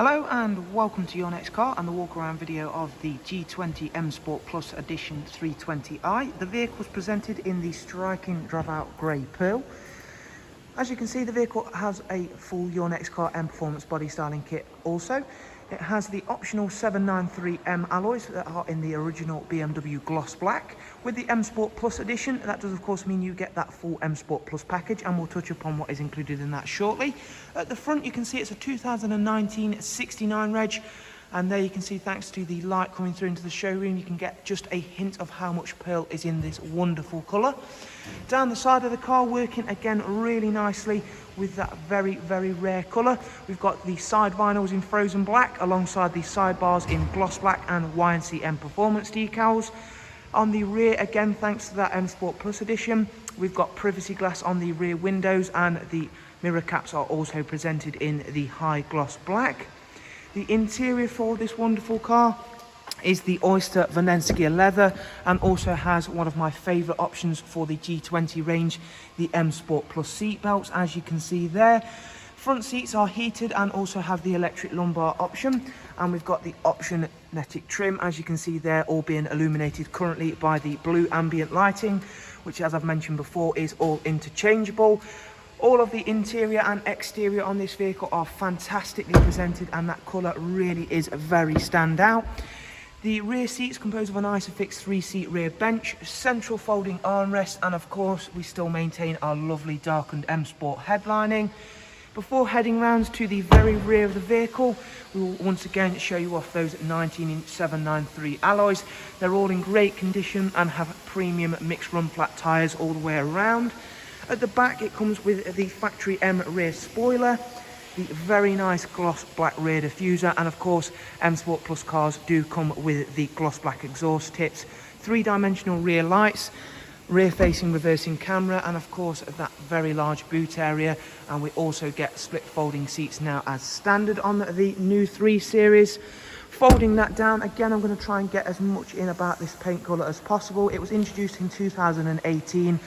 Hello and welcome to your next car and the walk around video of the G20 M Sport Plus Edition 320i. The vehicle was presented in the striking Dravitgrau grey pearl. As you can see, the vehicle has a full Your Next Car M Performance body styling kit also. It has the optional 793M alloys that are in the original BMW gloss black. With the M Sport Plus edition, that does of course mean you get that full M Sport Plus package, and we'll touch upon what is included in that shortly. At the front you can see it's a 2019 69 reg, and there you can see, thanks to the light coming through into the showroom, you can get just a hint of how much pearl is in this wonderful colour. Down the side of the car, working again really nicely with that very rare colour. We've got the side vinyls in frozen black alongside the sidebars in gloss black and YNC Mperformance decals. On the rear, again thanks to that M Sport Plus edition, we've got privacy glass on the rear windows, and the mirror caps are also presented in the high gloss black. The interior for this wonderful car is the Oyster Vernesca leather, and also has one of my favourite options for the G20 range, the M Sport Plus seat belts, as you can see there. Front seats are heated and also have the electric lumbar option, and we've got the option magnetic trim, as you can see there, all being illuminated currently by the blue ambient lighting, which, as I've mentioned before, is all interchangeable. All of the interior and exterior on this vehicle are fantastically presented, and that colour really is very standout. The rear seats compose of an Isofix 3-seat rear bench, central folding armrest, and of course we still maintain our lovely darkened M Sport headlining. Before heading round to the very rear of the vehicle, we will once again show you off those 19-inch 793 alloys. They're all in great condition and have premium mixed run flat tyres all the way around. At the back it comes with the factory M rear spoiler, the very nice gloss black rear diffuser, and of course M Sport Plus cars do come with the gloss black exhaust tips, 3-dimensional rear lights, rear facing reversing camera, and of course that very large boot area. And we also get split folding seats now as standard on the new 3 Series. Folding that down, again I'm going to try and get as much in about this paint colour as possible. It was introduced in 2018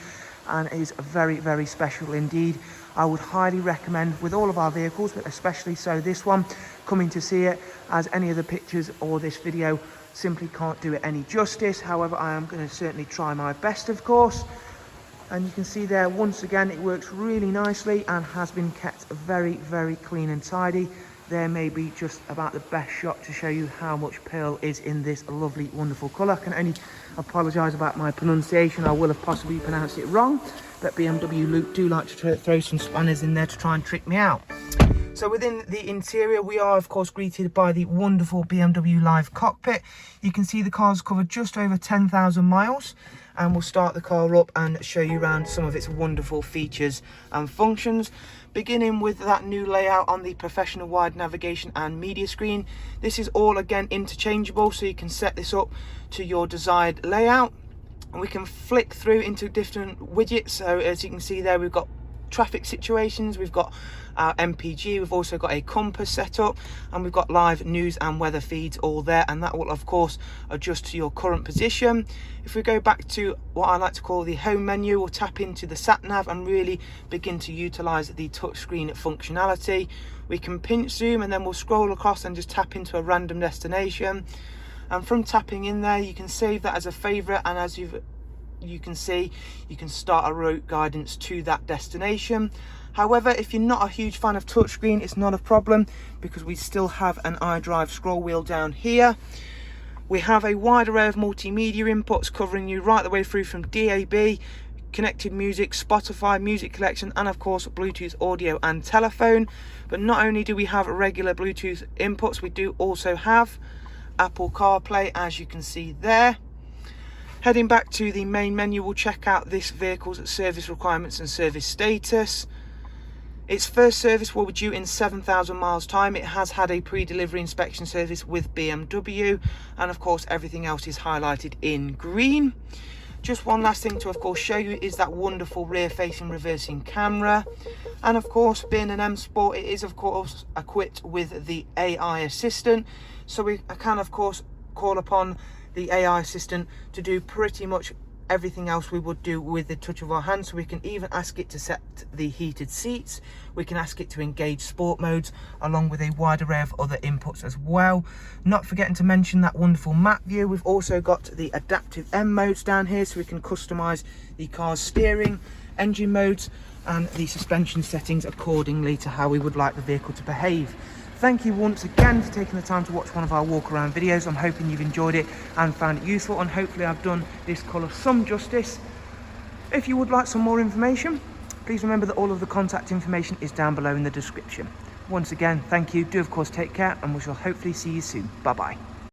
and is very special indeed. I would highly recommend, with all of our vehicles, but especially so this one, coming to see it, as any of the pictures or this video simply can't do it any justice. However, I am going to certainly try my best, of course. And you can see there, once again, it works really nicely and has been kept very clean and tidy. There may be just about the best shot to show you how much pearl is in this lovely, wonderful colour. I can only apologise about my pronunciation. I will have possibly pronounced it wrong, but BMW do like to throw some spanners in there to try and trick me out. So within the interior, we are of course greeted by the wonderful BMW Live cockpit. You can see the car's covered just over 10,000 miles, and we'll start the car up and show you around some of its wonderful features and functions. Beginning with that new layout on the professional wide navigation and media screen. This is all again interchangeable, so you can set this up to your desired layout, and we can flick through into different widgets. So as you can see there, we've got traffic situations, we've got our MPG, we've also got a compass set up, and we've got live news and weather feeds all there, and that will of course adjust to your current position. If we go back to what I like to call the home menu, we'll tap into the sat nav and really begin to utilize the touchscreen functionality. We can pinch zoom, and then we'll scroll across and just tap into a random destination, and from tapping in there you can save that as a favorite, and as you can see, you can start a route guidance to that destination. However, if you're not a huge fan of touchscreen, it's not a problem, because we still have an iDrive scroll wheel down here. We have a wide array of multimedia inputs covering you right the way through from DAB, connected music, Spotify, music collection, and of course Bluetooth audio and telephone. But not only do we have regular Bluetooth inputs, we do also have Apple CarPlay, as you can see there. Heading back to the main menu, we'll check out this vehicle's service requirements and service status. Its first service will be due in 7,000 miles time. It has had a pre-delivery inspection service with BMW, and of course everything else is highlighted in green. Just one last thing to of course show you is that wonderful rear facing reversing camera, and of course being an M Sport, it is of course equipped with the AI assistant, so we can of course call upon the AI assistant to do pretty much everything else we would do with the touch of our hand. So we can even ask it to set the heated seats, we can ask it to engage sport modes, along with a wide array of other inputs as well. Not forgetting to mention that wonderful map view. We've also got the adaptive M modes down here, so we can customize the car's steering, engine modes and the suspension settings accordingly to how we would like the vehicle to behave. Thank you once again for taking the time to watch one of our walk around videos. I'm hoping you've enjoyed it and found it useful, and hopefully I've done this colour some justice. If you would like some more information, please remember that all of the contact information is down below in the description. Once again, thank you. Do of course take care, and we shall hopefully see you soon. Bye bye.